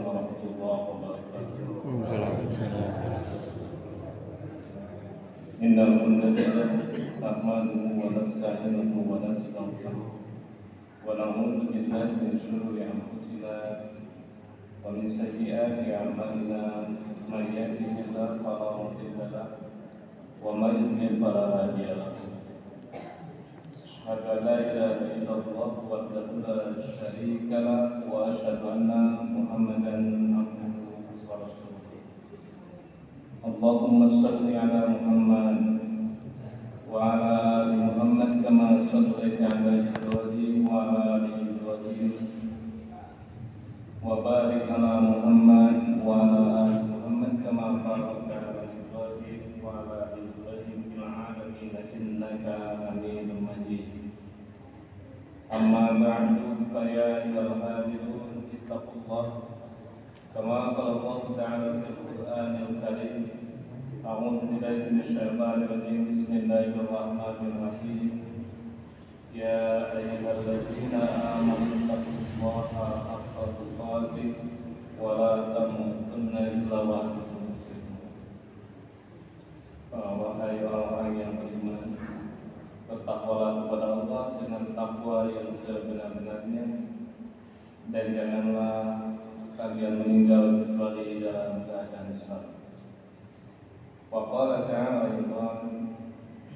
warahmatullahi wabarakatuh. Waalaikumsalam. Innal hamdalillah nahmaduhu wa nasta'inuhu wa nastaghfiruh wa na'udzu billahi min shururi anfusina wa min sayyiati a'malina. May yahdihillahu fala mudilla lahu wa may yudlil fala hadiya lahu. Asyhadu an la ilaha illallah wahdahu la syarika lahu wa asyhadu anna Muhammadan abduhu wa rasuluh. Allahumma shalli ala Muhammad wa ala ali Muhammad kama shallaita ala Ibrahim wa ala ali Ibrahim wa barik ala Muhammad wa ala ali Muhammad kama barakta ala Ibrahim wa ala ali Ibrahim fil alamin innaka Hamidum Majid. Amma ba'du fa ya ayyuhal hadirun ittaqullah kama qala Allah ta'ala fil Qur'anil Karim. A'udzu billahi minasyaitonir rajim. Bismillahirrahmanirrahim. Ya ayyuhalladzina amanu taqullaha haqqa tuqatih wa la tamutunna illa wa antum muslimun. Wahai orang-orang yang beriman, bertakwalah kepada Allah dengan takwa yang sebenar-benarnya, dan janganlah kalian meninggal kecuali dalam keadaan salat. Wa qala ta'ala aydan,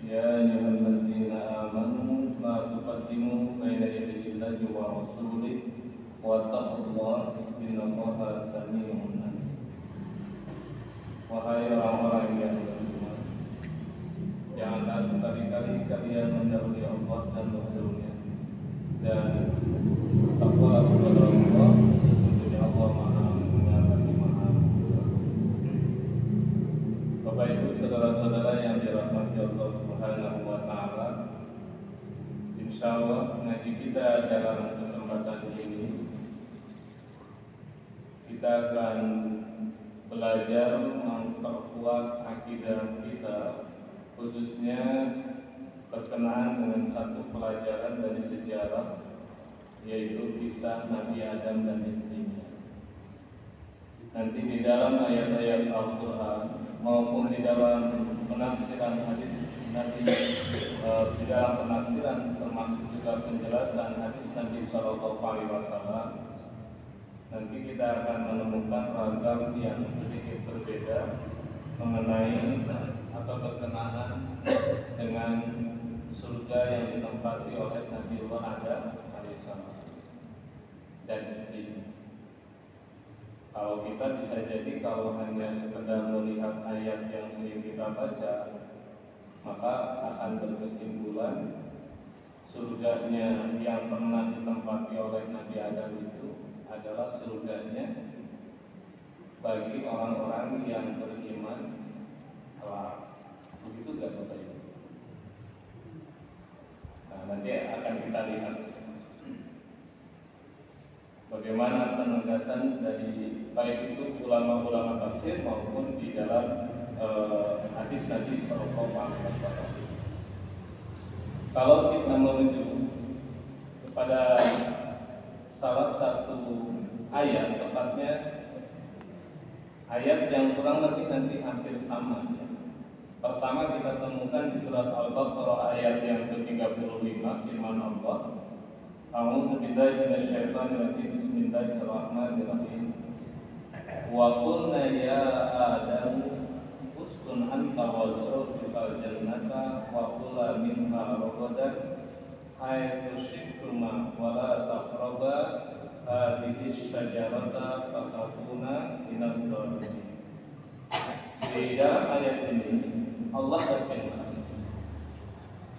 ya ayyuhalladzina amanu la tuqaddimu baina yadayillahi wa rasulihi wattaqullaha innallaha samii'un 'aliim. Wahai orang-orang yang beriman, janganlah sekali-kali kalian mendahului Allah dan Rasul-Nya, dan takwalah kepada Allah, sesungguhnya Allah Maha Mendengar lagi Maha Mengetahui. Bapak Ibu saudara-saudara yang dirahmati Allah Subhanahu wa taala, insyaallah ngaji kita dalam kesempatan ini kita akan belajar memperkuat akidah kita, khususnya berkenaan dengan satu pelajaran dari sejarah, yaitu kisah Nabi Adam dan istrinya. Nanti di dalam ayat-ayat Al-Quran maupun di dalam penafsiran hadis Nabi, di dalam penafsiran termasuk juga penjelasan hadis Nabi Shallallahu Alaihi Wasallam, nanti kita akan menemukan ragam yang sedikit berbeda mengenai atau berkenaan dengan surga yang ditempati oleh Nabiullah Adam alaihissalam dan istrinya. Kalau kita bisa jadi kalau hanya sekedar melihat ayat yang sering kita baca, maka akan berkesimpulan surganya yang pernah ditempati oleh Nabi Adam itu adalah surganya bagi orang-orang yang beriman kelak. Begitu gak Bapak Ibu? Nah, nanti akan kita lihat bagaimana penegasan dari baik itu ulama-ulama tafsir maupun di dalam hadis Nabi Sallallahu Alaihi Wasallam. Kalau kita menuju kepada salah satu ayat, tepatnya ayat yang kurang lebih nanti hampir sama. Pertama kita temukan di surat Al-Baqarah ayat yang ke-35, firman Allah, A'udzu billahi minasyaitonir rajim. Bismillahirrahmanirrahim. Wa qulna ya Adam uskun anta wa zawjukal jannata wa kula minha ragadan haitsu syi'tuma wa la taqraba hadhihi syajarata fatakuna minaz zalimin. Di dalam ayat ini Allah berfirman,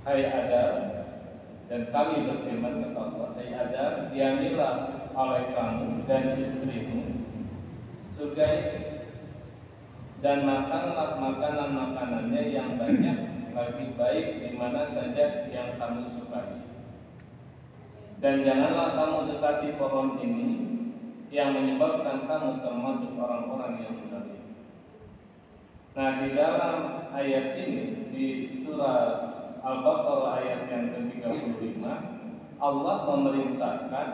hai Adam, dan kami berfirman kepada Allah, hai Adam, diambillah oleh kamu dan istrimu surga ini, dan makanlah makanan-makanannya yang banyak lagi baik di mana saja yang kamu sukai, dan janganlah kamu dekati pohon ini yang menyebabkan kamu termasuk orang-orang yang zalim. Nah, di dalam ayat ini di surah Al-Baqarah ayat yang ke-35, Allah memerintahkan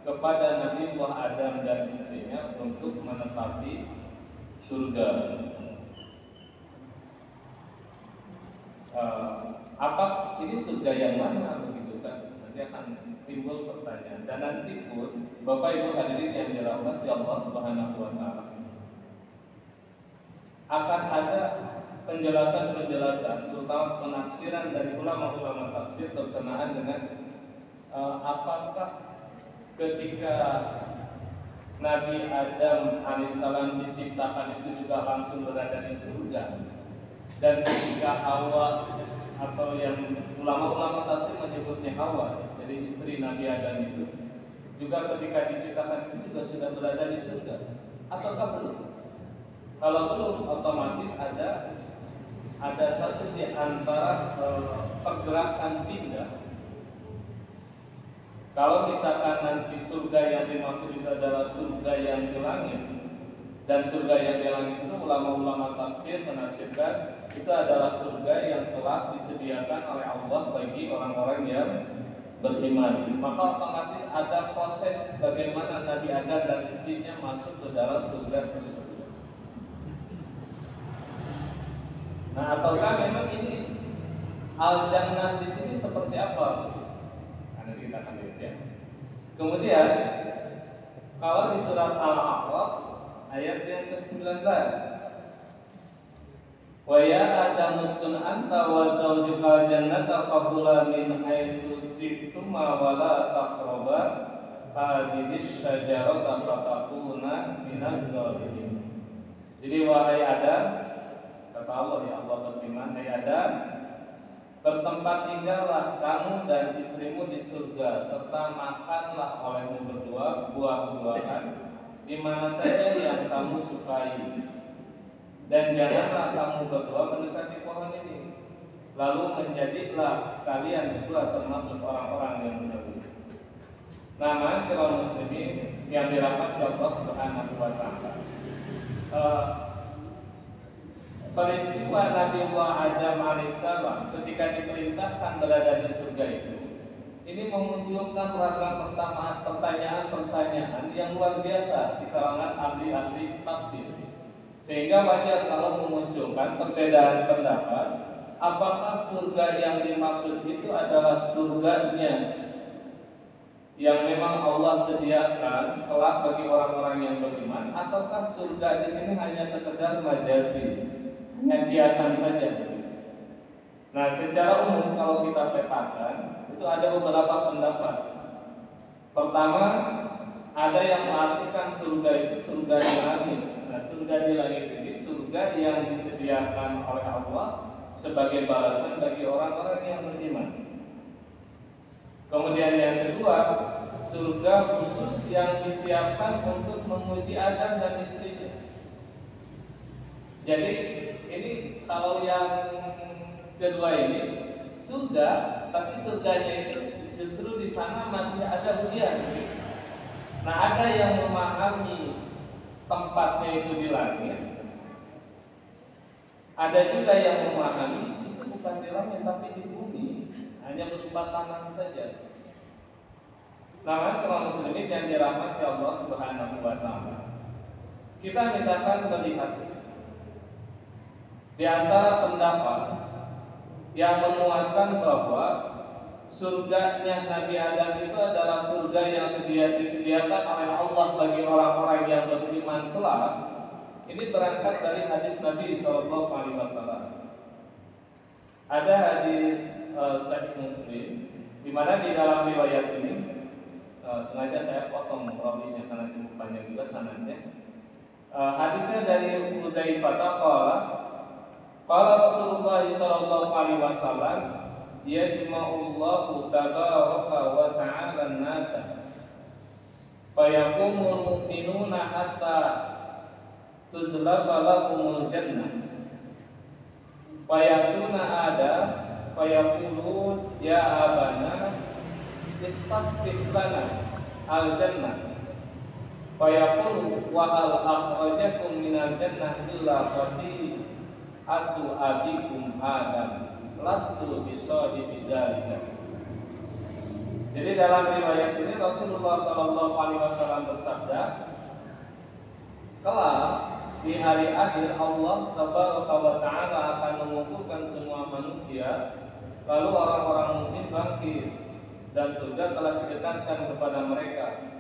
kepada Nabiullah Adam dan istrinya untuk api surga. Apa ini surga yang mana begitu kan? Nanti akan timbul pertanyaan. Dan nanti pun Bapak Ibu hadirin yang dirahmati Allah Subhanahu wa taala, akan ada penjelasan-penjelasan terutama penafsiran dari ulama-ulama tafsir berkenaan dengan apakah ketika Nabi Adam alaihissalam diciptakan itu juga langsung berada di surga, dan ketika Hawa atau yang ulama-ulama tafsir menyebutnya Hawa, jadi istri Nabi Adam itu juga ketika diciptakan itu juga sudah berada di surga, ataukah belum? Kalau belum, otomatis ada satu di antara pergerakan pindah. Kalau misalkan nanti surga yang dimaksud itu adalah surga yang di langit, dan surga yang di langit itu ulama-ulama tafsir menafsirkan itu adalah surga yang telah disediakan oleh Allah bagi orang-orang yang beriman. Maka otomatis ada proses bagaimana Nabi Adam dan istrinya masuk ke dalam surga tersebut. Nah, ataukah memang ini al-jannah di sini seperti apa? Nanti kita akan lihat ya. Kemudian kalau di surat Al-A'raf ayat yang ke-19, wa ya Adam uskun anta wa zawjuka jannata faqula min haitsu shi'tuma wa la taqraba hadhihi syajarata fatakuna minaz zalimin. Jadi wahai Adam, kata Allah, ya Allah berfirman, hai Adam, bertempat tinggallah kamu dan istrimu di surga, serta makanlah olehmu berdua buah-buahan di mana saja yang kamu sukai, dan janganlah kamu berdua mendekati pohon ini, lalu menjadilah kalian berdua termasuk orang-orang yang bersabar. Nama sirah muslimin yang dirahmati Allah Subhanahu wa taala, peristiwa Nabiullah Adam alaihissalam ketika diperintahkan berada di surga itu, ini memunculkan ragam pertanyaan-pertanyaan yang luar biasa di kalangan ahli-ahli tafsir. Sehingga wajar kalau memunculkan perbedaan pendapat, apakah surga yang dimaksud itu adalah surganya yang memang Allah sediakan kelak bagi orang-orang yang beriman, ataukah surga di sini hanya sekedar majazi, hanya kiasan saja. Nah, secara umum kalau kita petakan itu ada beberapa pendapat. Pertama, ada yang mengartikan surga itu surga di langit. Nah, surga di langit ini surga yang disediakan oleh Allah sebagai balasan bagi orang-orang yang beriman. Kemudian yang kedua, surga khusus yang disiapkan untuk menguji Adam dan istrinya. Jadi ini kalau yang kedua ini surga, tapi surganya itu justru di sana masih ada ujian. Nah, ada yang memahami tempatnya itu di langit, ada juga yang memahami itu bukan di langit tapi di bumi, hanya berupa taman saja. Nama selama muslimin yang dirahmati Allah Subhanahu wa taala, kita misalkan melihat di antara pendapat yang menguatkan bahwa surganya Nabi Adam itu adalah surga yang disediakan oleh Allah bagi orang-orang yang beriman kelak. Ini berangkat dari hadis Nabi SAW. Ada hadis Sahih Muslim, di mana di dalam riwayat ini sengaja saya potong rawinya karena cukup panjang juga sanadnya. Hadisnya dari Hudzaifah qala Rasulullah sallallahu alaihi wasallam, yajma'ullahu tabaraka wa ta'ala an-nasa fayaqumul mu'minuna hatta tuzlafa lahumul jannah fayatuna ada fayaqulun ya abana istaghfir lana al-jannah fayaqulu wa hal akhrajakum minal jannah illa qati'atu abikum Adam lastu bisadiqi dzalika. Jadi dalam riwayat ini Rasulullah sallallahu alaihi wasallam bersabda, kelak di hari akhir Allah Tabaraka wa Ta'ala akan mengumpulkan semua manusia, lalu orang-orang mukmin bangkit dan surga telah didekatkan kepada mereka.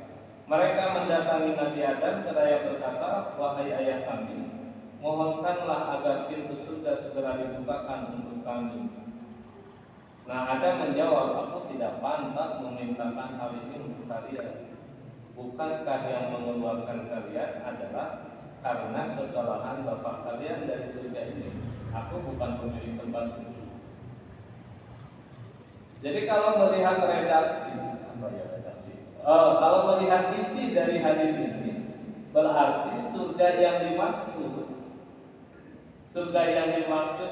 Mereka mendatangi Nabi Adam seraya berkata, "Wahai ayah kami, mohonkanlah agar pintu surga segera dibukakan untuk kami." Nah, Adam menjawab, "Aku tidak pantas memintakan hal ini untuk kalian. Bukankah yang mengeluarkan kalian adalah karena kesalahan bapak kalian dari surga ini? Aku bukan pemilik tempat ini." Jadi kalau melihat kalau melihat isi dari hadis ini, berarti surga yang dimaksud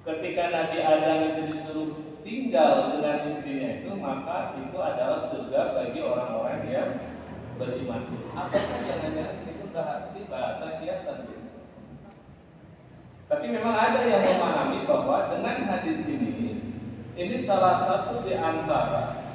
ketika Nabi Adam itu disuruh tinggal dengan istrinya itu, maka itu adalah surga bagi orang-orang yang beriman. Apakah jangan-jangan itu bahasa kiasan? Tapi memang ada yang memahami bahwa dengan hadis ini salah satu di antara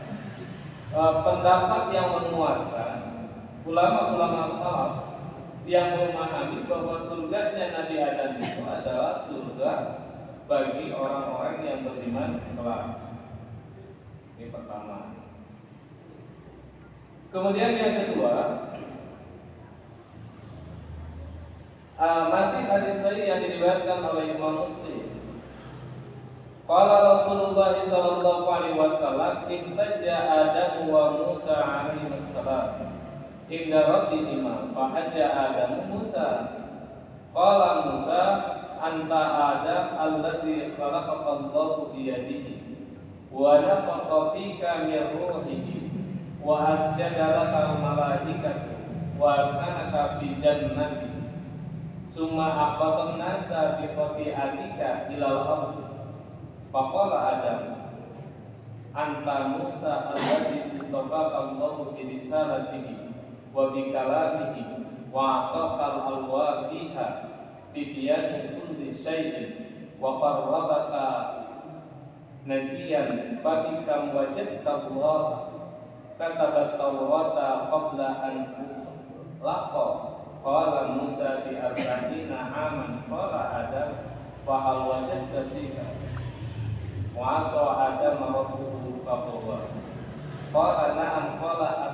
pendapat yang menguatkan ulama-ulama salaf yang memahami bahwa surganya Nabi Adam itu adalah surga bagi orang-orang yang beriman kelak. Ini pertama. Kemudian yang kedua, masih hadis sahih yang diriwayatkan oleh Imam Muslim. Qala Rasulullah sallallahu alaihi wasallam, "Ihtajja Adam wa Musa alaihi wassalam inda rabbihima fa hajja Adam Musa. Qala Musa, anta Adam alladhi khalaqaka Allahu bi yadihi wa nafakha fika min ruhihi wa asjada laka malaikatu wa askanaka fi jannatihi summa aqata an-nasa bi khati'atika ila al-ardh." Faqala Adam, "Anta Musa alladhi istafaka Allahu bi risalatihi wa bi kalamihi wa aqaqal alwa fiha tibyanu kulli syai'in wa qarrabaka najiyan babikam wajadta Allah katabat Tawrata qabla an laqa." Qala Musa bi arba'ina aman. Qala Adam, fa hal wajadta fiha wa asa Adam rabbuhu faqawa. Qala na'am. Qala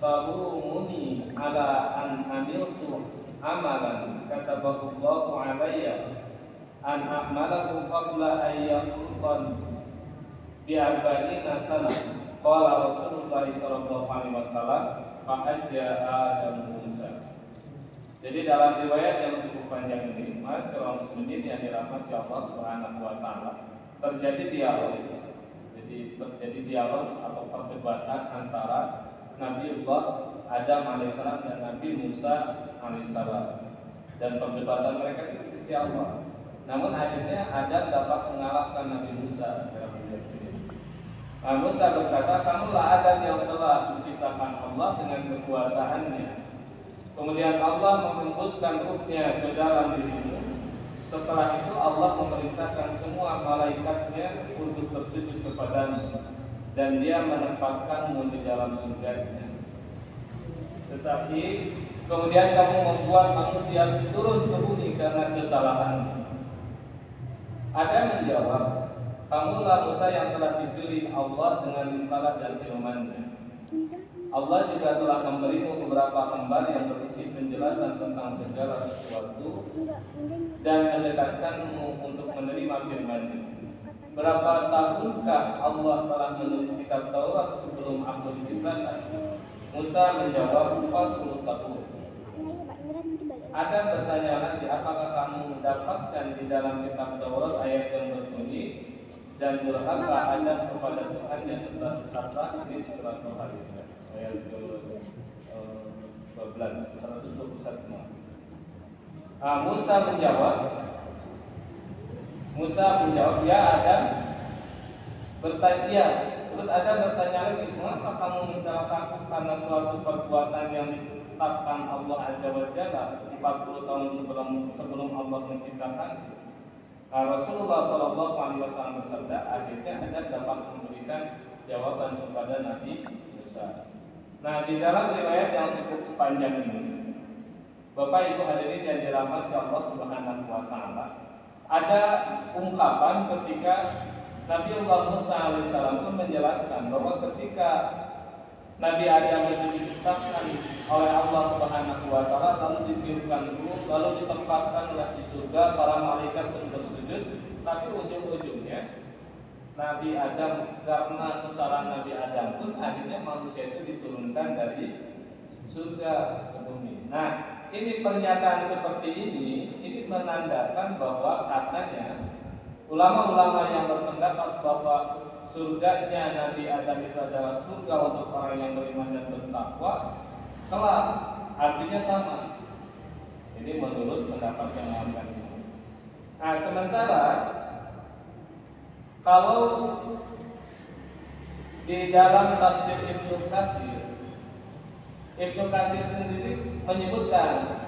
tarumuni ala an amiltu amalan katabahu Allahu alayya an a'malahu qabla an yaqutan bi arba'ina sana. Qala Rasulullah sallallahu alaihi wasallam, "Fahajja Adam Musa." Jadi dalam riwayat yang cukup panjang ini, masyaallah muslimin yang dirahmati Allah Subhanahu wa taala, terjadi dialog. Jadi terjadi dialog atau perdebatan antara Nabiullah Adam alaihissalam dan Nabi Musa alaihissalam. Dan perdebatan mereka itu di sisi Allah. Namun akhirnya Adam dapat mengalahkan Nabi Musa dalam riwayat ini. Musa berkata, "Kamulah Adam yang telah menciptakan Allah dengan kekuasaannya. Kemudian Allah menghembuskan ruhnya ke dalam dirimu. Setelah itu Allah memerintahkan semua malaikatnya untuk bersujud kepadamu, dan Dia menempatkanmu di dalam surganya. Tetapi kemudian kamu membuat manusia turun ke bumi karena kesalahanmu." Adam menjawab, "Kamulah Musa yang telah dipilih Allah dengan risalah dan firman-Nya. Allah juga telah memberimu beberapa lembar yang berisi penjelasan tentang segala sesuatu dan mendekatkanmu untuk menerima firman-Nya. Berapa tahunkah Allah telah menulis kitab Taurat sebelum aku diciptakan?" Musa menjawab, 40 tahun. Adam bertanya lagi, "Apakah kamu mendapatkan di dalam kitab Taurat ayat yang berbunyi, dan durhaka Adam kepada Tuhannya serta sesatlah?" Ini surat Al-Hadid ayat 12, 121. Musa menjawab, "Ya Adam." Terus Adam bertanya lagi, "Mengapa kamu mencelakaku karena suatu perbuatan yang ditetapkan Allah Azza wa Jalla 40 tahun sebelum Allah menciptakan?" Rasulullah Shallallahu Alaihi Wasallam bersabda, akhirnya Adam dapat memberikan jawaban kepada Nabi Musa. Nah, di dalam riwayat yang cukup panjang ini, Bapak Ibu hadirin yang dirahmati Allah Subhanahu wa taala, ada ungkapan ketika Nabiullah Musa alaihissalam itu menjelaskan bahwa ketika Nabi Adam itu diciptakan oleh Allah Subhanahu wa taala, lalu ditiupkan ruh, lalu ditempatkanlah di surga, para malaikat pun bersujud, tapi ujung-ujungnya Nabi Adam, karena kesalahan Nabi Adam pun akhirnya manusia itu diturunkan dari surga ke bumi. Nah, ini pernyataan seperti ini menandakan bahwa katanya ulama-ulama yang berpendapat bahwa surganya Nabi Adam itu adalah surga untuk orang yang beriman dan bertakwa, kelak artinya sama. Ini menurut pendapat yang lain ini. Nah, sementara kalau di dalam tafsir Ibnu Katsir sendiri menyebutkan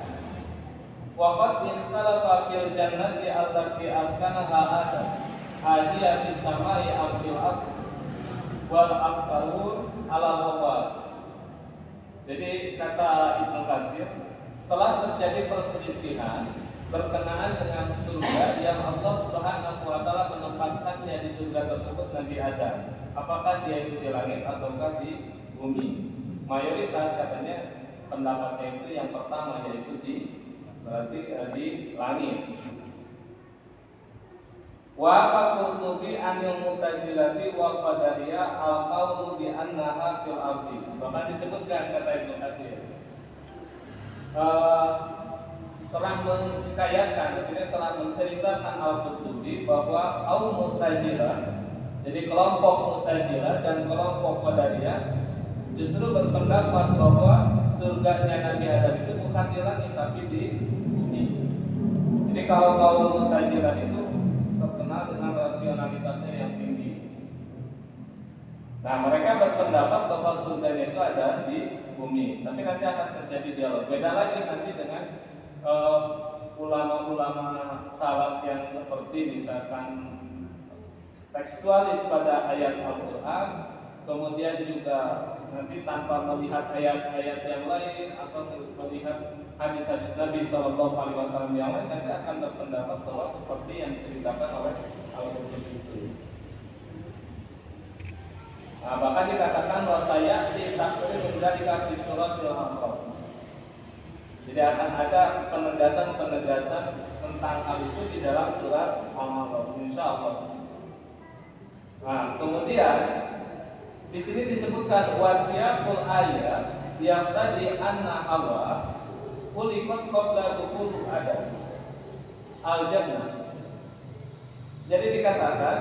waqad ikhtalafa fil jannati allati askanaha Adam ahliya fis samai am fil ardh wal aktharun ala wawad. Jadi kata Ibnu Katsir, telah terjadi perselisihan berkenaan dengan surga yang Allah Subhanahu wa taala menempatkannya di surga tersebut Nabi Adam. Apakah dia itu di langit ataukah di bumi? Mayoritas katanya pendapatnya itu yang pertama, yaitu di langit. Wa qurtubi anil mutajilati wa qadariyah al-qawlu bi annaha fil ardi. Bahkan disebutkan kata Ibnu Katsir telah menghikayatkan, telah menceritakan Al-Qurtubi bahwa kaum Mu'tazilah, jadi kelompok Mu'tazilah dan kelompok Qadariyah justru berpendapat bahwa surganya Nabi Adam itu bukan di langit tapi di bumi. Jadi kalau kaum Mu'tazilah itu terkenal dengan rasionalitasnya yang tinggi. Nah, mereka berpendapat bahwa surganya itu ada di bumi, tapi nanti akan terjadi dialog. Beda lagi nanti dengan ulama-ulama salaf yang seperti misalkan tekstualis pada ayat Al-Quran, kemudian juga nanti tanpa melihat ayat-ayat yang lain atau melihat hadis-hadis Nabi SAW yang lain, nanti akan berpendapat bahwa seperti yang diceritakan oleh Al-Quran itu. Nah, bahkan dikatakan bahwa saya ditakdir menjadi kaki surat Al-Aqrab. Jadi akan ada penegasan-penegasan tentang hal itu di dalam surat Al-Aqrab, insyaallah. Nah, kemudian di sini disebutkan wasyaqul ayat yang tadi anna Hawa khuliqat qabla dukhul Adam al-jannah. Jadi dikatakan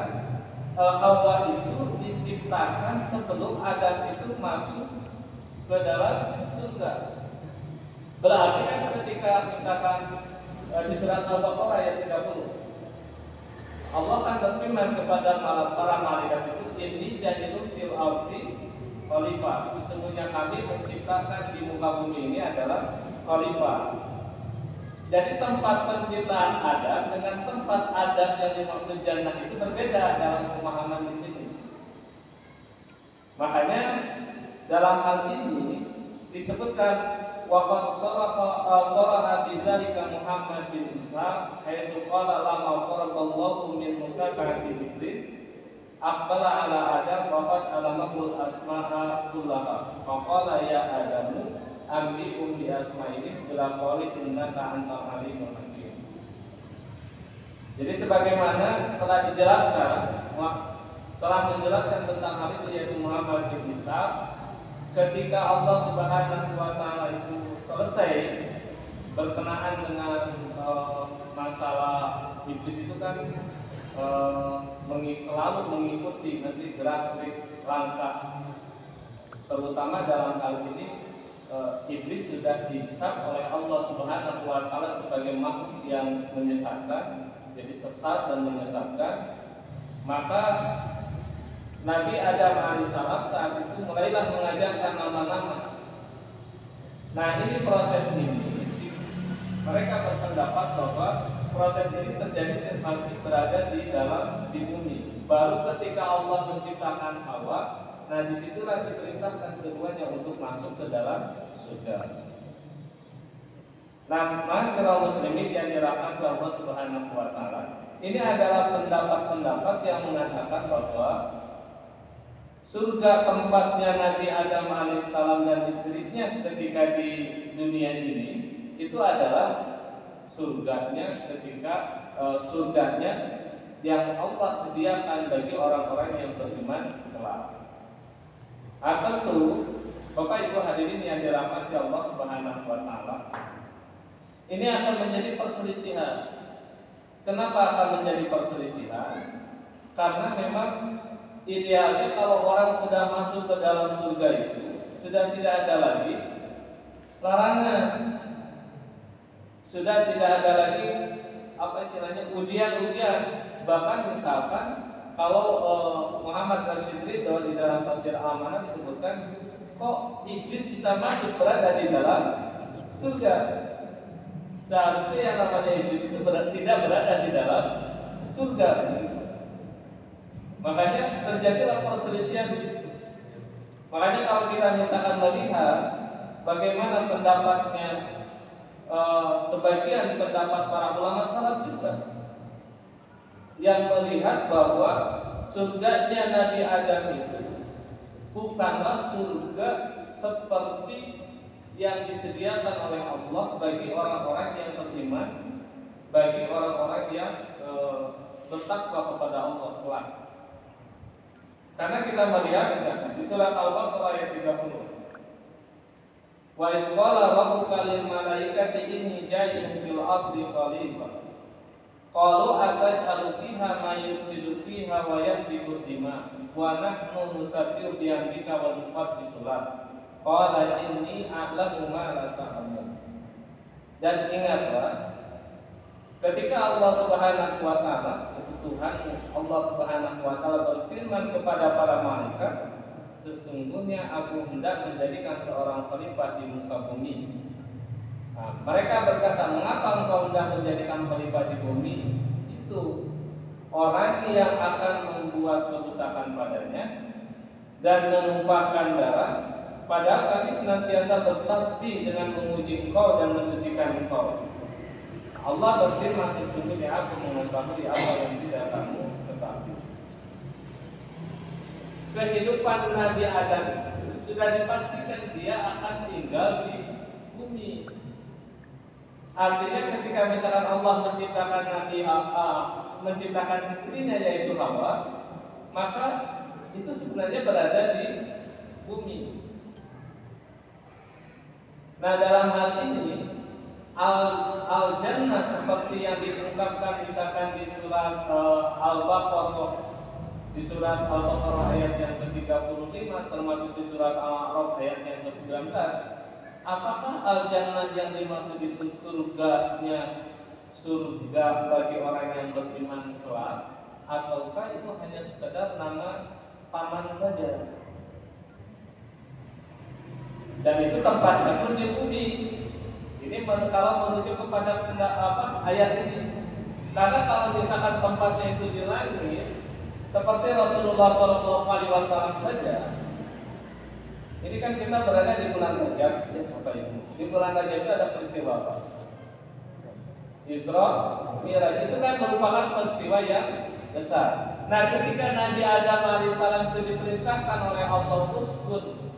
Hawa itu diciptakan sebelum Adam itu masuk ke dalam surga. Berarti kan ketika misalkan di surat Al-Baqarah ayat 30, Allah kan berfirman kepada para malaikat itu, inni ja'ilun fil ardi khalifah. Sesungguhnya kami menciptakan di muka bumi ini adalah khalifah. Jadi tempat penciptaan Adam dengan tempat Adam yang dimaksud jannah itu berbeda dalam pemahaman di sini. Makanya dalam hal ini disebutkan waqad sharaha bidzalika Muhammad bin Ishaq haitsu qala lama qaraqallahu min mutaba'ati iblis aqbala ala Adam wa qad alamahul asma'a kullaha faqala ya Adamu ambi'um bi asma'ihim ila qawli innaka antal alimul hakim. Jadi sebagaimana telah menjelaskan tentang hal itu yaitu Muhammad bin Ishaq, ketika Allah Subhanahu wa taala itu selesai berkenaan dengan masalah iblis itu kan selalu mengikuti nanti gerak-gerik langkah, terutama dalam hal ini iblis sudah dicap oleh Allah Subhanahu wa taala sebagai makhluk yang menyesatkan, jadi sesat dan menyesatkan. Maka Nabi Adam alaihissalam saat itu mulailah mengajarkan nama-nama. Nah, ini proses ini mereka berpendapat bahwa proses ini terjadi masih berada di bumi. Baru ketika Allah menciptakan Hawa, nah disitulah diperintahkan keduanya untuk masuk ke dalam surga. Nah, masyarakat muslimin yang dirahmati Allah Subhanahu wa taala, ini adalah pendapat-pendapat yang mengatakan bahwa surga tempatnya Nabi Adam alaihissalam dan istrinya ketika di dunia ini itu adalah surganya yang Allah sediakan bagi orang-orang yang beriman kelak. Tentu Bapak Ibu hadirin yang dirahmati Allah Subhanahu wa taala, ini akan menjadi perselisihan. Kenapa akan menjadi perselisihan? Karena memang idealnya kalau orang sudah masuk ke dalam surga itu sudah tidak ada lagi larangan, sudah tidak ada lagi ujian-ujian. Bahkan misalkan kalau Muhammad Rashid Ridho di dalam tafsir Al-Amanah disebutkan, kok iblis bisa masuk berada di dalam surga? Seharusnya yang namanya iblis itu tidak berada di dalam surga. Makanya terjadilah perselisihan di situ. Makanya kalau kita misalkan melihat bagaimana pendapatnya sebagian pendapat para ulama salaf juga yang melihat bahwa surganya Nabi Adam itu bukanlah surga seperti yang disediakan oleh Allah bagi orang-orang yang beriman, bagi orang-orang yang bertakwa kepada Allah kelak. Karena kita melihat misalkan di surat Al-Baqarah ayat 30, wa iz qala rabbuka lil malaikati inni ja'ilun fil ardi khalifah qalu ataj'alu fiha ma yufsidu fiha wa yasfiku dima wa nahnu nusabbihu bihamdika wa nuqaddisu lak qala inni a'lamu ma la ta'lamun. Dan ingatlah ketika Allah Subhanahu wa taala, Tuhan Allah Subhanahu wa taala berfirman kepada para malaikat, sesungguhnya aku hendak menjadikan seorang khalifah di muka bumi. Nah, mereka berkata, mengapa engkau hendak menjadikan khalifah di bumi? Itu orang yang akan membuat kerusakan padanya dan menumpahkan darah, padahal kami senantiasa bertasbih dengan memuji engkau dan mensucikan engkau. Allah berfirman, sesungguhnya aku mengetahui apa yang tidak kamu ketahui. Kehidupan Nabi Adam sudah dipastikan dia akan tinggal di bumi. Artinya ketika misalkan Allah menciptakan istrinya yaitu Hawa, maka itu sebenarnya berada di bumi. Nah, dalam hal ini Al-Jannah seperti yang diungkapkan misalkan di surat Al-Baqarah, di surat Al-Baqarah ayat yang ke-35, termasuk di surat Al-A'raf ayat yang ke-19. Apakah Al-Jannah yang dimaksud itu surga bagi orang yang beriman kelak, ataukah itu hanya sekedar nama taman saja? Dan itu tempatnya pun di bumi. Ini kalau menuju kepada ayat ini, karena kalau misalkan tempatnya itu di langit, seperti Rasulullah SAW saja. Ini kan kita berada di bulan Rajab, ya Bapak Ibu. Di bulan Rajab itu ada peristiwa apa? Isra Mi'raj. Itu kan merupakan peristiwa yang besar. Nah, ketika Nabi Adam alaihissalam itu diperintahkan oleh Allah, uskun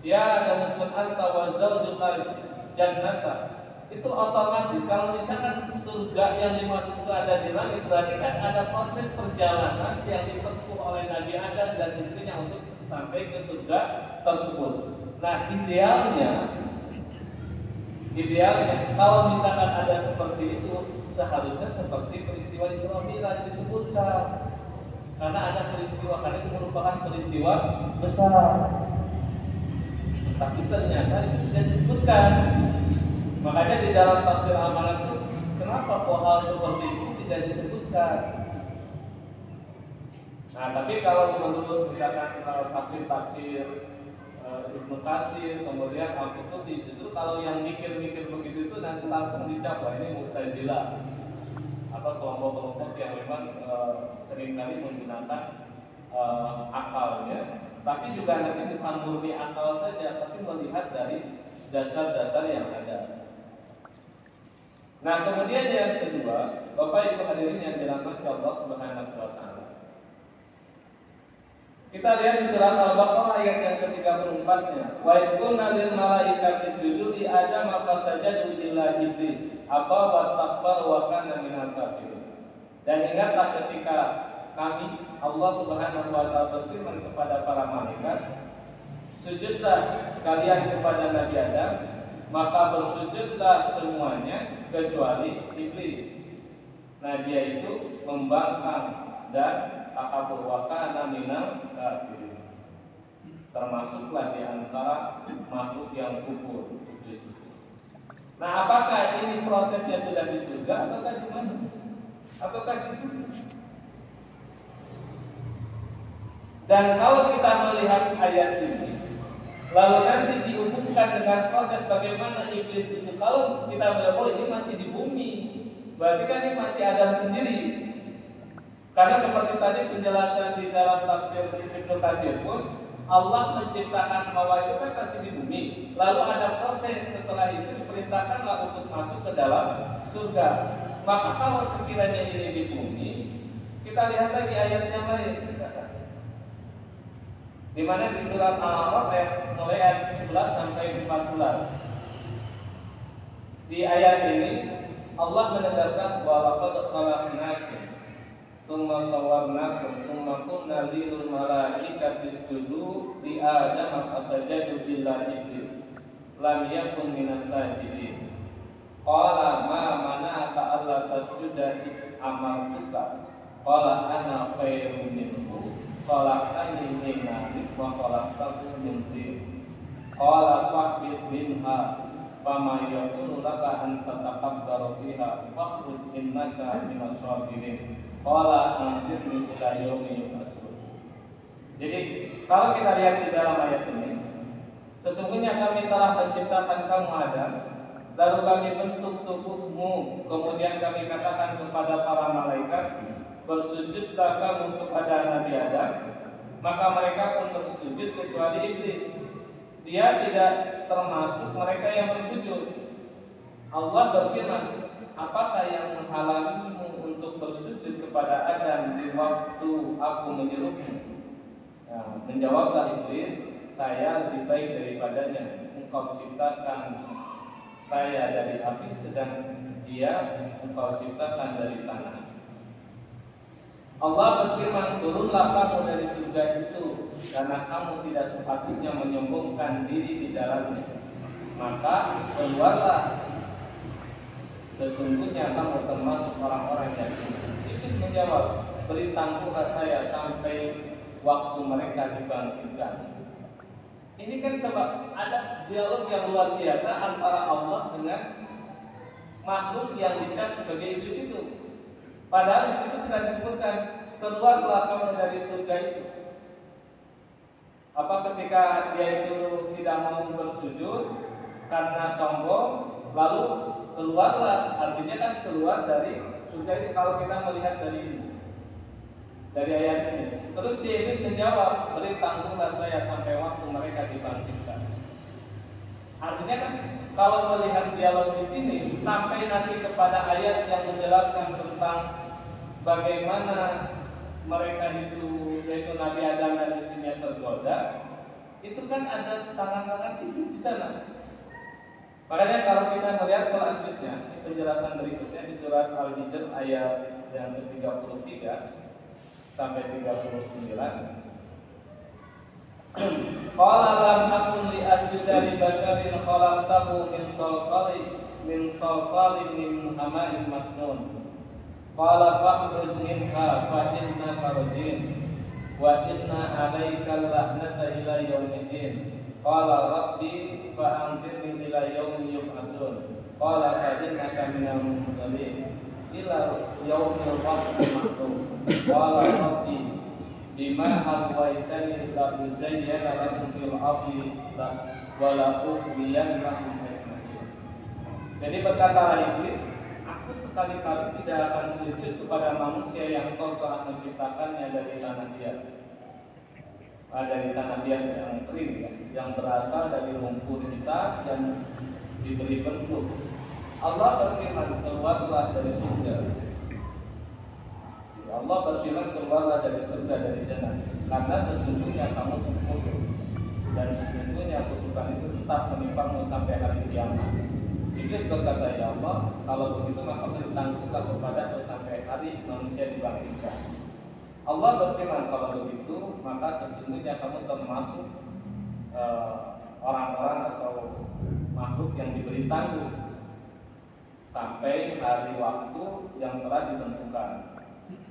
ya Adam uskun anta wa zawjukal jannata, itu otomatis kalau misalkan surga yang dimaksud itu ada di langit, berarti kan ada proses perjalanan yang ditempuh oleh Nabi Adam dan istrinya untuk sampai ke surga tersebut. Nah, idealnya kalau misalkan ada seperti itu, seharusnya seperti peristiwa Isra Mi'raj disebutkan, karena ada peristiwa, karena itu merupakan peristiwa besar. Tapi ternyata itu tidak disebutkan. Makanya di dalam tafsir Al-Amanah itu, kenapa kok hal seperti itu tidak disebutkan? Nah, tapi kalau menurut misalkan tafsir-tafsir Ibnu Katsir, kemudian Al-Qurtubi, justru kalau yang mikir-mikir begitu itu nanti langsung dicap, ini Mu'tazilah atau kelompok-kelompok yang memang seringkali menggunakan akalnya. Tapi juga nanti bukan murni akal saja, tapi melihat dari dasar-dasar yang ada. Nah, kemudian yang kedua, Bapak Ibu hadirin yang dirahmati Allah Subhanahu wa taala. Kita lihat di surat Al-Baqarah ayat yang ke-34-nya. Wa isqulna lil malaikati isjudu li Adam fasajadu illa iblis aba wastakbar wa kana minal kafirin. Dan ingatlah ketika kami Allah Subhanahu wa taala berfirman kepada para malaikat, sujudlah kalian kepada Nabi Adam, maka bersujudlah semuanya kecuali iblis. Nah, dia itu membangkang dan takabur wa kana minal kafirin. Termasuklah di antara makhluk yang kufur, iblis itu. Nah, apakah ini prosesnya sudah di surga ataukah di mana? Ataukah di dunia? Dan kalau kita melihat ayat ini, lalu nanti dihubungkan dengan proses bagaimana iblis itu. Kalau kita melihat, oh ini masih di bumi, berarti kan ini masih Adam sendiri. Karena seperti tadi penjelasan di dalam tafsir Ibnu Katsir pun, Allah menciptakan Hawa itu kan masih di bumi. Lalu ada proses setelah itu diperintahkanlah untuk masuk ke dalam surga. Maka kalau sekiranya ini di bumi, kita lihat lagi ayat yang lain, misalkan di mana di surat Al-A'raf mulai ayat 11 sampai 14. Di ayat ini Allah menegaskan wa laqad khalaqnakum tsumma sawwarnakum tsumma qulna lil malaikati isjudu li Adam fasajadu illa iblis lam yakun minas sajidin. Qala ma mana'aka alla tasjuda id amartuka qala ana khairun minhu khalaqtani min narin wa khalaqtahu min tin. Qala fahbit minha fama yakunu laka an tatakabbara fiha fakhruj innaka minas sabirin. Qala anzirni ila yaumi yub'atsun. Jadi kalau kita lihat di dalam ayat ini, sesungguhnya kami telah menciptakan kamu Adam, lalu kami bentuk tubuhmu, kemudian kami katakan kepada para malaikat, bersujudlah kamu kepada Nabi Adam, maka mereka pun bersujud kecuali iblis. Dia tidak termasuk mereka yang bersujud. Allah berfirman, apakah yang menghalangimu untuk bersujud kepada Adam di waktu aku menyuruhmu? Nah, menjawablah iblis, saya lebih baik daripadanya. Engkau ciptakan saya dari api, sedang dia engkau ciptakan dari tanah. Allah berfirman, turunlah kamu dari surga itu, karena kamu tidak sepatutnya menyombongkan diri di dalamnya. Maka keluarlah, sesungguhnya kamu termasuk orang-orang yang hina. Iblis menjawab, beritahulah saya sampai waktu mereka dibangkitkan. Ini kan coba ada dialog yang luar biasa antara Allah dengan makhluk yang dicap sebagai iblis itu. Padahal di situ sudah disebutkan, keluarlah kamu dari surga itu. Apa ketika dia itu tidak mau bersujud karena sombong, lalu keluarlah, artinya kan keluar dari surga itu kalau kita melihat dari ini, dari ayat ini. Terus si iblis menjawab, beri tanggunglah saya sampai waktu mereka dibangkitkan. Artinya kan kalau melihat dialog di sini sampai nanti kepada ayat yang menjelaskan tentang bagaimana mereka itu, yaitu Nabi Adam dan istrinya tergoda, itu kan ada tangan-tangan iblis di sana. Makanya kalau kita melihat selanjutnya penjelasan berikutnya di surat Al-Hijr ayat yang ke-33 sampai 39. Qala lam akun li asjuda li basharin khalaqtahu min salsalin min hamain masnun. Qala fakhruj minha fa innaka rajim wa inna 'alaika la'nata ila yaumiddin. Qala rabbi fa anzirni ila yaumi yub'atsun. Qala fa innaka minal munzirin ila yaumil waqti ma'lum. Qala rabbi bima aghwaytani la uzayyana lahum fil ardi wa la ughwiyannahum ajma'in. Jadi berkatalah iblis, aku sekali-kali tidak akan sujud kepada manusia yang Engkau telah menciptakannya dari tanah liat. Dari tanah liat yang kering, yang berasal dari lumpur kita yang diberi bentuk. Allah berfirman, keluarlah dari surga. Allah berfirman, keluarlah dari surga, dari jannah, karena sesungguhnya kamu kufur, dan sesungguhnya kutukan itu tetap menimpamu sampai hari kiamat. Iblis berkata, ya Allah, kalau begitu maka bertangguhlah kepadaku sampai hari manusia dibangkitkan. Allah berfirman, kalau begitu maka sesungguhnya kamu termasuk orang-orang atau makhluk yang diberi tangguh sampai hari waktu yang telah ditentukan.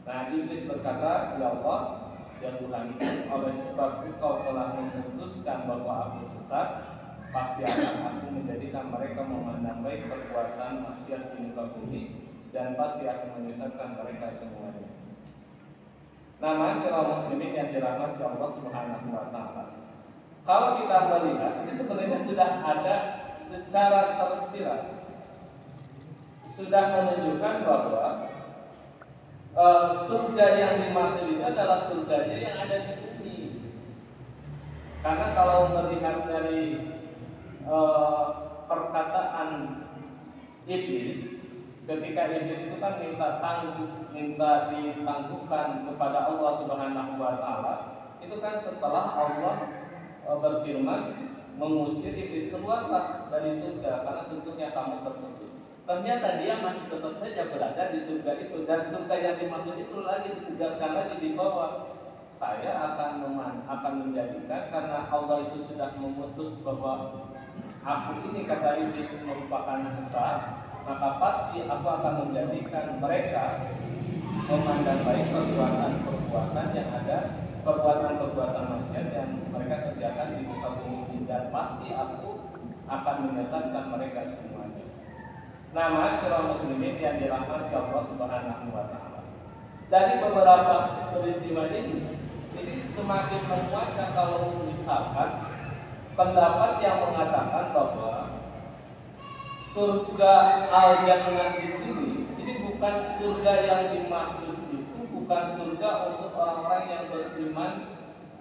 Nah, iblis berkata, ya Allah, ya Tuhan, oleh sebab Engkau telah memutuskan bahwa aku sesat, pasti akan aku menjadikan mereka memandang baik perbuatan maksiat di muka bumi, dan pasti akan menyesatkan mereka semuanya. Nah, masyarakat muslimin yang dirahmati Allah Subhanahu wa Ta'ala, kalau kita melihat, ini sebenarnya sudah ada secara tersirat, sudah menunjukkan bahwa surga yang dimaksud itu adalah surganya yang ada di bumi. Karena kalau melihat dari perkataan iblis, ketika iblis itu kan minta ditangguhkan kepada Allah Subhanahu wa Ta'ala, itu kan setelah Allah berfirman mengusir iblis, keluarlah dari surga karena surganya kamu tertutup. Ternyata dia masih tetap saja berada di surga itu, dan surga yang dimaksud itu lagi ditegaskan lagi di bawah, saya akan menjadikan, karena Allah itu sudah memutus bahwa aku ini, kata iblis, merupakan sesat, maka pasti aku akan menjadikan mereka memandang baik perbuatan-perbuatan yang ada, perbuatan-perbuatan maksiat yang mereka kerjakan di muka bumi, dan pasti aku akan menyesatkan mereka semuanya. Nah, masyarakat muslimin yang dirahmati Allah Subhanahu wa Ta'ala, dari beberapa peristiwa ini semakin menguatkan kalau misalkan pendapat yang mengatakan bahwa surga al-jannah di sini ini bukan surga yang dimaksud, itu bukan surga untuk orang-orang yang beriman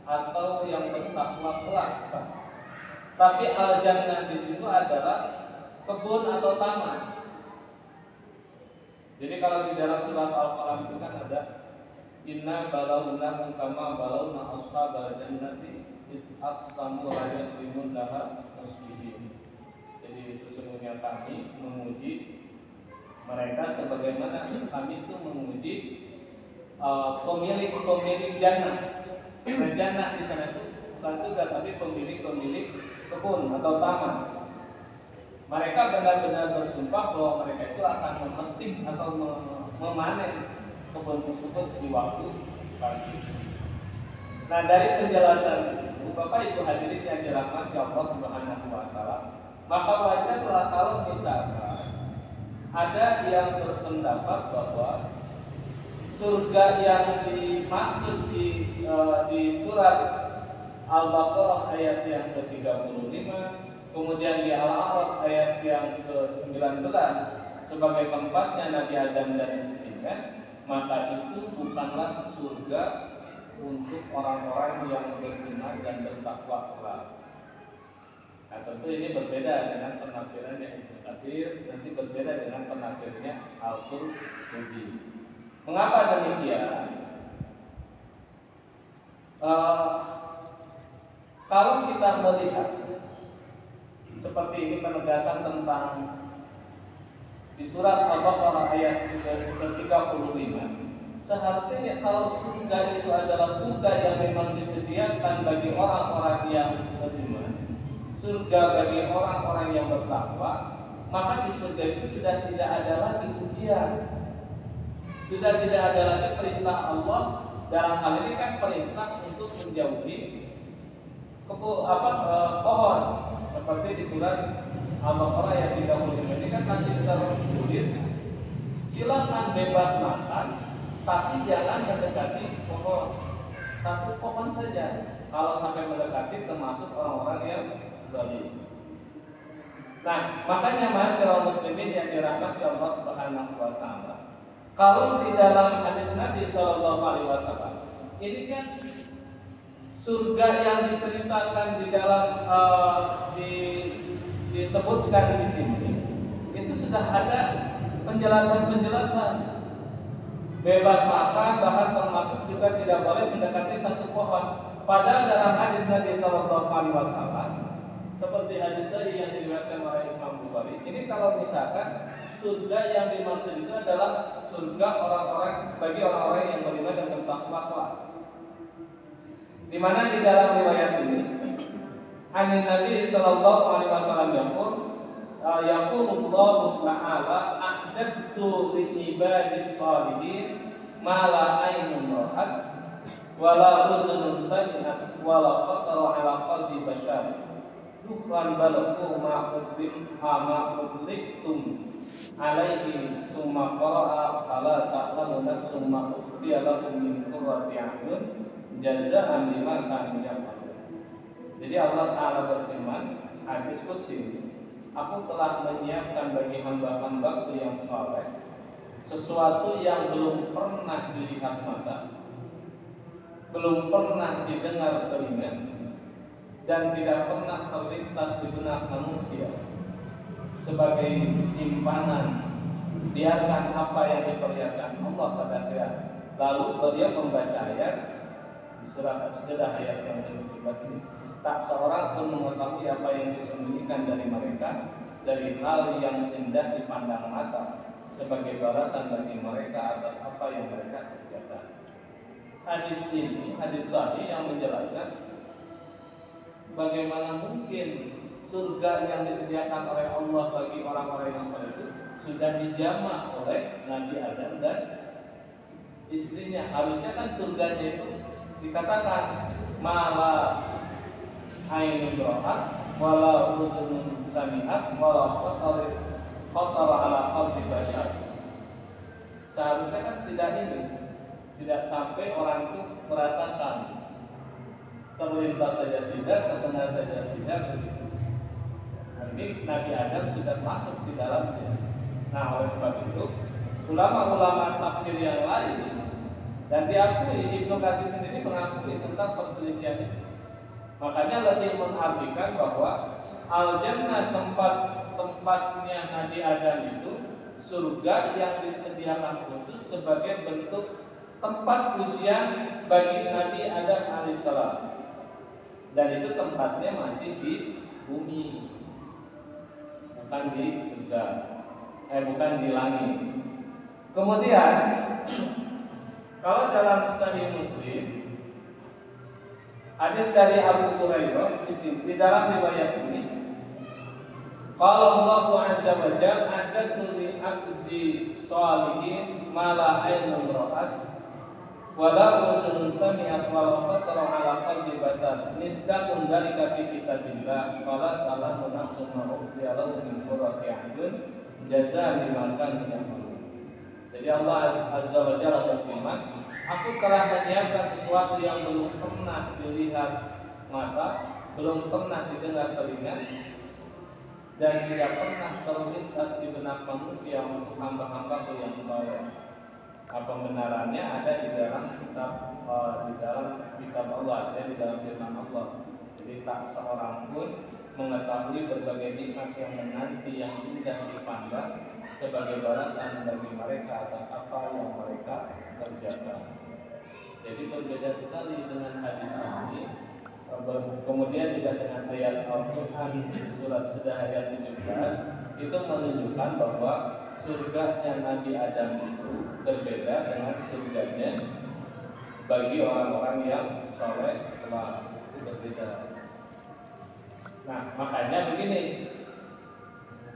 atau yang bertakwa kelak, tapi al-jannah di situ adalah kebun atau taman. Jadi kalau di dalam surat Al-Qalam itu kan ada inna balawnahum kama balawna ashabal jannati id aqsamu la yaslimun laha musbihin. Jadi sesungguhnya kami menguji mereka sebagaimana kami itu menguji pemilik jannah. Nah, jannah di sana itu bukan surga tapi pemilik kebun atau taman. Mereka benar-benar bersumpah bahwa mereka itu akan memetik atau memanen kebun tersebut di waktu pagi. Nah, dari penjelasan itu, Bapak Ibu hadirin yang dirahmati Allah Subhanahu wa Ta'ala, maka wajarlah kalau misalkan ada yang berpendapat bahwa surga yang dimaksud di surat Al-Baqarah ayat yang ke-35, kemudian di Al-A'raf ayat yang ke-19 sebagai tempatnya Nabi Adam dan istrinya, maka itu bukanlah surga untuk orang-orang yang beriman dan bertakwa kelak. Nah, tentu ini berbeda dengan penafsirannya Ibnu Katsir, nanti berbeda dengan penafsirnya Al-Qurtubi. Mengapa demikian? Kalau kita melihat seperti ini penegasan tentang di surat Al-Baqarah ayat ke-35, seharusnya kalau surga itu adalah surga yang memang disediakan bagi orang-orang yang beriman, surga bagi orang-orang yang bertakwa, maka di surga itu sudah tidak ada lagi ujian, sudah tidak ada lagi perintah Allah. Dalam hal ini kan perintah untuk menjauhi pohon, seperti di surat Al-Baqarah yang 35 ini kan masih tertulis, silakan bebas makan, tapi jangan mendekati pohon, satu pohon saja. Kalau sampai mendekati termasuk orang-orang yang zalim. Nah, makanya masyarakat muslimin yang dirahmati Allah Subhanahu wa Ta'ala, kalau di dalam hadis Nabi SAW ini kan surga yang diceritakan di dalam disebutkan di sini itu sudah sudah ada penjelasan-penjelasan. Bebas makan, bahkan termasuk juga tidak boleh mendekati satu pohon. Padahal dalam hadis Nabi Sallallahu Alaihi Wasallam, seperti hadis yang diriwayatkan oleh Imam Bukhari, ini kalau misalkan surga yang dimaksud itu adalah surga bagi orang-orang yang beriman dan bertakwa kelak. Di mana di dalam riwayat ini, Anin Nabi Sallallahu Alaihi Wasallam yaqulullahu ta'ala a'dadtu li ibadis shalihin ma la aynun ra'at wa la udhunun sami'at wa la khatara 'ala qalbi bashar dukhan balaghu ma udliktum alaihi summa qara'a fala ta'lamu nafsum ma ukhfiya lahum min qurrati a'yun jazaa'an liman kanu ya'malun. Jadi Allah Ta'ala berfirman, hadis qudsi, aku telah menyiapkan bagi hamba-hambaku yang saleh sesuatu yang belum pernah dilihat mata, belum pernah didengar telinga, dan tidak pernah terlintas di benak manusia, sebagai simpanan biarkan apa yang diperlihatkan Allah pada akhirat. Lalu beliau membaca ayat di surat As-Sajdah ayat yang ke-17 ini. Tak seorang pun mengetahui apa yang disembunyikan dari mereka dari hal yang indah dipandang mata sebagai balasan bagi mereka atas apa yang mereka kerjakan. Hadis ini hadis sahih yang menjelaskan bagaimana mungkin surga yang disediakan oleh Allah bagi orang-orang yang saleh itu sudah dijamah oleh Nabi Adam dan istrinya. Harusnya kan surganya itu dikatakan malah ainun ra'at wala udhunun sami'at wala khatara ala qalbi bashar. Seharusnya kan tidak sampai orang itu merasakan, terlintas saja tidak, terkenal saja tidak begitu. Nah, ini Nabi Adam sudah masuk di dalamnya. Nah, oleh sebab itu ulama-ulama tafsir yang lain dan diakui Ibnu Katsir sendiri mengakui tentang perselisihan ini. Makanya lebih mengartikan bahwa al-jannah tempatnya Nabi Adam itu surga yang disediakan khusus sebagai bentuk tempat ujian bagi Nabi Adam alaihissalam. Dan itu tempatnya masih di bumi, bukan di surga, bukan di langit. Kemudian kalau dalam Sahih Muslim hadis dari Abu Hurairah di dalam riwayat ini, qala Allahu azza wa jalla a'dadtu li abdi shalihin ma la aynun ra'at wa la udhunun sami'at wa la khatara 'ala qalbi bashar misdaqun dzalika fi kitabillah fala ta'lamu nafsun ma ukhfiya lahum min qurrati a'yun jazaa'an liman kanu ya'malun. Jadi Allah azza wa jalla berfirman, aku telah menyiapkan sesuatu yang belum pernah dilihat mata, belum pernah didengar telinga, dan tidak pernah terlintas di benak manusia untuk hamba-hambaku yang saleh. Pembenarannya ada di dalam kitab Allah, ada di dalam firman Allah. Jadi tak seorang pun mengetahui berbagai nikmat yang menanti yang indah dipandang sebagai balasan bagi mereka atas apa yang mereka kerjakan. Jadi berbeda sekali dengan hadis ini. Kemudian juga dengan ayat Al-Quran di surat As-Sajdah ayat 17 itu menunjukkan bahwa surganya Nabi Adam itu berbeda dengan surganya bagi orang-orang yang saleh kelak, itu berbeda. Nah, makanya begini,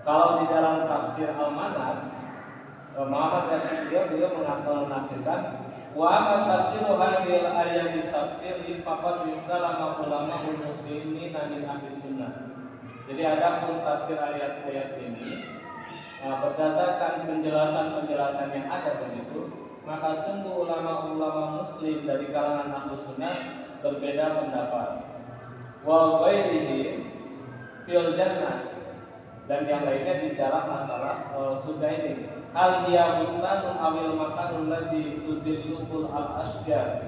kalau di dalam tafsir Al-Manat, Muhammad Rasulullah beliau menafsirkan wa amat tafsiru hadhil ayat di tafsir faqad yukallama ulama muslimin min ahli sunnah. Jadi ada pun tafsir ayat-ayat ini berdasarkan penjelasan-penjelasan yang ada begitu, maka sungguh ulama-ulama muslim dari kalangan ahli sunnah berbeda pendapat. Wa ghairihi fil jannah, dan yang lainnya di dalam masalah surga ini. Hal hiya bustanun awil makanul ladzi tudillul al-asjar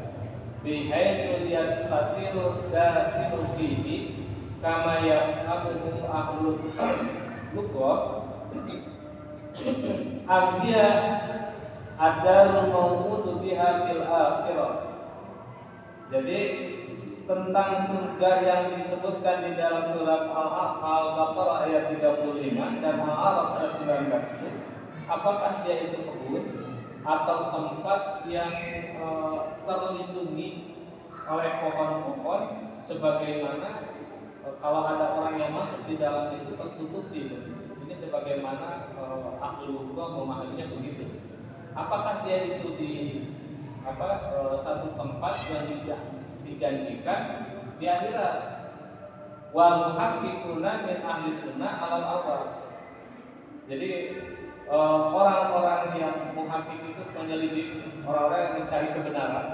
bi haitsu yastatiru dakhilu fihi kama ya'budu ahlul lughah Amdia ada mau'udu biha fil akhirah. Jadi tentang surga yang disebutkan di dalam surat Al-Baqarah ayat 35 dan Al-A'raf ayat 19 itu, apakah dia itu kebun atau tempat yang terlindungi oleh pohon-pohon, sebagaimana kalau ada orang yang masuk di dalam itu tertutupi. Ini sebagaimana ahlul lughah memahaminya begitu. Apakah dia itu di satu tempat yang dijanjikan di akhirat? Wal muhaqqiquna min ahli sunnah alal awal. Jadi orang-orang yang muhaqqiq itu penyelidik, orang-orang yang mencari kebenaran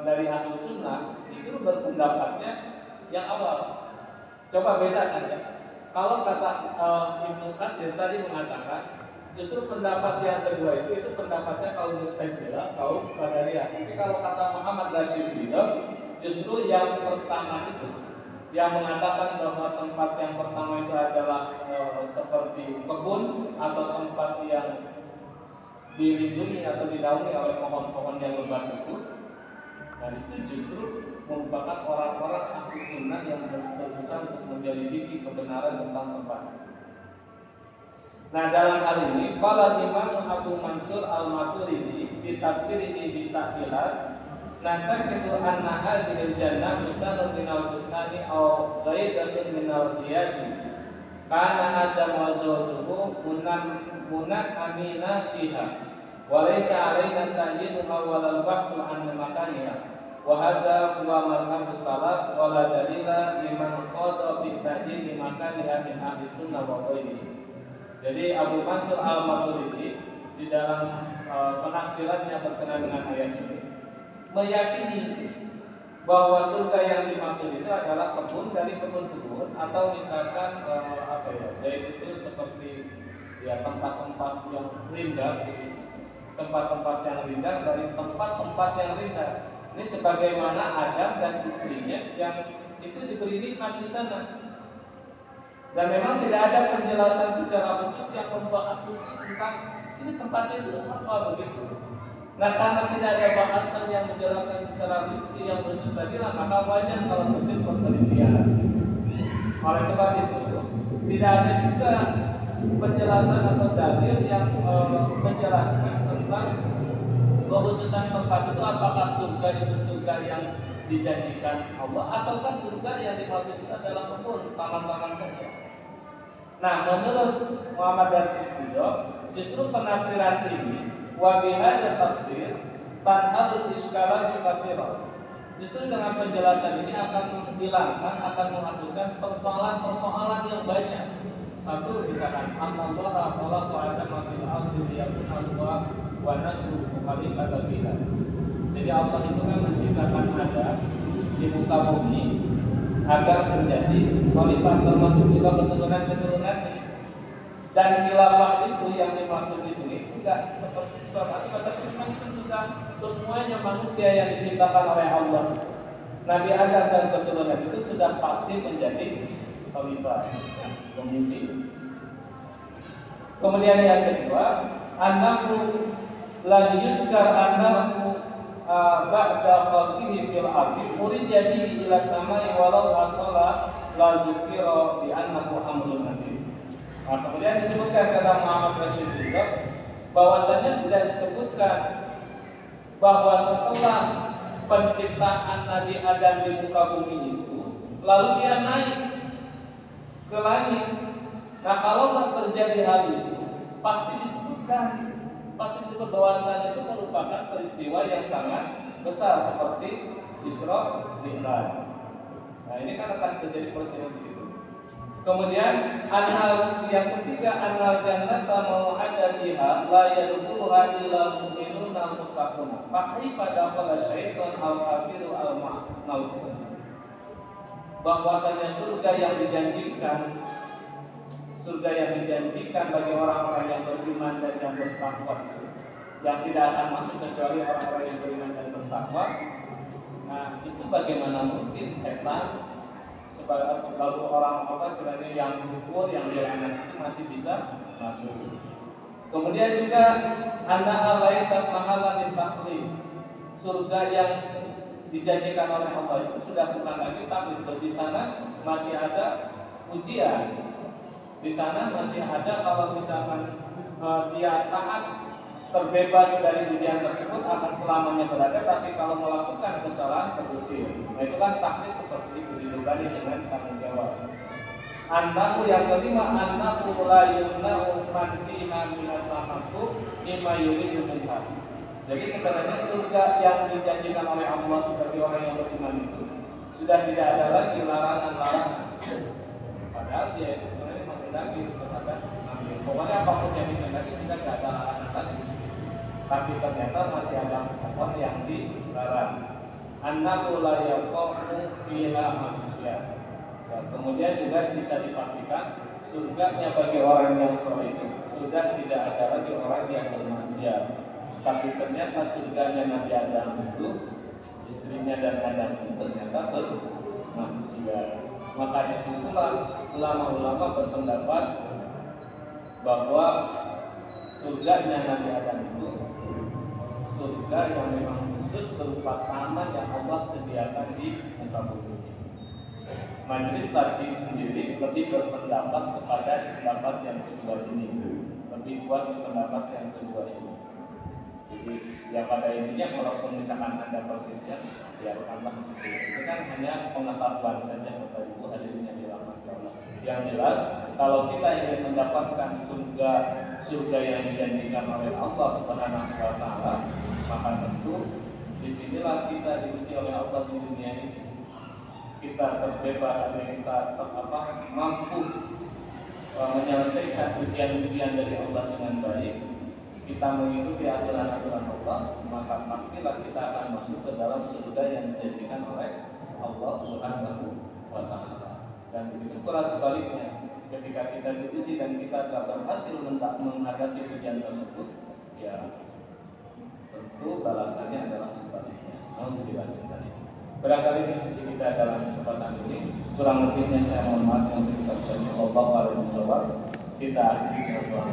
dari ahli sunnah justru berpendapatnya yang awal. Coba bedakan ya. Kalau kata Ibnu Katsir tadi mengatakan justru pendapat yang kedua itu pendapatnya kaum Mu'tazilah, kaum Qadariyah. Tapi kalau kata Muhammad Rashid Ridho, justru yang pertama itu yang mengatakan bahwa tempat yang pertama itu adalah seperti kebun atau tempat yang dilindungi atau dinaungi oleh pohon-pohon yang lebat itu. Dan itu justru merupakan orang-orang ahli sunnah yang berusaha untuk menyelidiki kebenaran tentang tempat. Nah, dalam hal ini qala Imam Abu Mansur Al-Maturidi di tafsirihi bi ta'wilat, natakitu anna hadhil jannah bustanun minal bustani aw ghaidatun minal riyadi kana adam wa zawjuhu amina fiha wa laysa 'alaina ta'yinuha wa lal bahthu an makaniha wa hadha huwa madhhabus salaf wa la dalila liman qada fi ta'yin makaniha min ahli sunnah wa ghairihi. Jadi Abu Mansur Al-Maturidi di dalam penafsirannya berkenaan dengan ayat ini meyakini bahwa surga yang dimaksud itu adalah kebun dari kebun-kebun atau misalkan yaitu seperti ya tempat-tempat yang indah, tempat-tempat yang indah dari tempat-tempat yang indah. Ini sebagaimana Adam dan istrinya yang itu diberi nikmat di sana. Dan memang tidak ada penjelasan secara khusus yang membahas khusus tentang ini tempatnya itu apa begitu. Nah, karena tidak ada bahasan yang menjelaskan secara rinci yang khusus tadi, maka wajar kalau muncul perselisihan. Oleh sebab itu, tidak ada juga penjelasan atau dalil yang menjelaskan tentang kekhususan tempat itu, apakah surga itu surga yang dijanjikan Allah ataukah surga yang dimaksud itu adalah kebun, taman-taman saja. Nah, menurut Muhammad Rashid Ridho, justru penafsiran ini wa bihadza tafsir tanhalul iskalatu katsira. Justru dengan penjelasan ini akan menghilangkan, akan menghapuskan persoalan-persoalan yang banyak. Satu, misalkan Allah khalaqa Adama fil ardi liyakuna Allah wa nasru khalifatan fiha. Jadi Allah itu kan menciptakan Adam di muka bumi agar menjadi khalifah, termasuk juga keturunan-keturunannya. Dan khilafah itu yang dimaksud di sini tidak seperti sebab tapi memang itu sudah semuanya manusia yang diciptakan oleh Allah. Nabi Adam dan keturunan itu sudah pasti menjadi khalifah, pemimpin. Kemudian yang kedua, annahu la yuzkar annahu ba'da khalqihi fil ardi urida bihi ila samai walau asala la dzukira bi annahu amrun nadir. Nah, kemudian disebutkan kata Muhammad Rashid Ridho bahwasanya tidak disebutkan bahwa setelah penciptaan Nabi Adam di muka bumi itu lalu dia naik ke langit. Nah, kalau terjadi hal itu pasti disebut bahwasanya itu merupakan peristiwa yang sangat besar seperti Isra Mi'raj. Nah, ini kan akan terjadi peristiwa begitu. Kemudian anal yang ketiga, anal jannata mau'ada biha la yadkhuluha illa mu'minuna muttaqun. Pakai pada qala syaitan al-kafiru al-ma'nun. Bahwasanya surga yang dijanjikan bagi orang-orang yang beriman dan yang bertakwa, yang tidak akan masuk kecuali orang-orang yang beriman dan bertakwa. Nah, itu bagaimana mungkin setan lalu orang sebenarnya yang kufur, yang dilaknat itu masih bisa masuk. Kemudian juga anna laisat mahallan litaklid. Surga yang dijanjikan oleh Allah itu sudah bukan lagi taklid. Di sana masih ada ujian. Di sana masih ada kalau misalkan dia taat, terbebas dari ujian tersebut akan selamanya berada, tapi kalau melakukan kesalahan terusir. Nah itu kan taklid seperti itu, didukani dengan tanggung jawab. Annahu yang kelima, annahu la yumna'u man fiha minal tahaqqu mimma yuridu minha. Jadi sebenarnya surga yang dijanjikan oleh Allah bagi orang yang beriman itu sudah tidak ada lagi larangan-larangan. Padahal dia itu sebenarnya menghendaki kepada ambil. Pokoknya apapun yang dikehendaki sudah tidak ada larangan lagi. Tapi ternyata masih ada hal yang dilarang. Annahu la yaqamu fiha manusia. Kemudian juga bisa dipastikan surganya bagi orang yang soleh itu sudah tidak ada lagi orang yang bermaksiat. Tapi ternyata surganya Nabi Adam itu, istrinya dan Adam itu ternyata bermaksiat. Maka disitulah ulama-ulama berpendapat bahwa surganya Nabi Adam itu surga yang memang khusus berupa taman yang Allah sediakan di muka bumi. Majelis Tarjih sendiri lebih berpendapat kepada pendapat yang kedua ini, lebih kuat pendapat yang kedua ini. Jadi ya pada intinya walaupun misalkan ada persisnya, biarkanlah itu kan hanya pengetahuan saja Bapak Ibu hadirin yang dirahmati Allah. Yang jelas kalau kita ingin mendapatkan surga yang dijanjikan oleh Allah Subhanahu wa taala, maka tentu disinilah kita diuji oleh Allah di dunia ini. Kita terbebas dari kita mampu menyelesaikan ujian-ujian dari Allah dengan baik, kita mengikuti aturan-aturan Allah, maka pastilah kita akan masuk ke dalam surga yang dijanjikan oleh Allah Subhanahu wa taala. Dan begitu pula sebaliknya, ketika kita diuji dan kita tidak berhasil menghadapi ujian tersebut, ya tentu balasannya adalah sebaliknya. Mau dilanjutkan ini. Barangkali kita dalam kesempatan ini kurang lebihnya saya mohon maaf yang sebesar-besarnya. Wallahu a'lam bishawab. Kita akhiri dengan doa.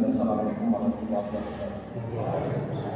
Assalamualaikum warahmatullahi wabarakatuh.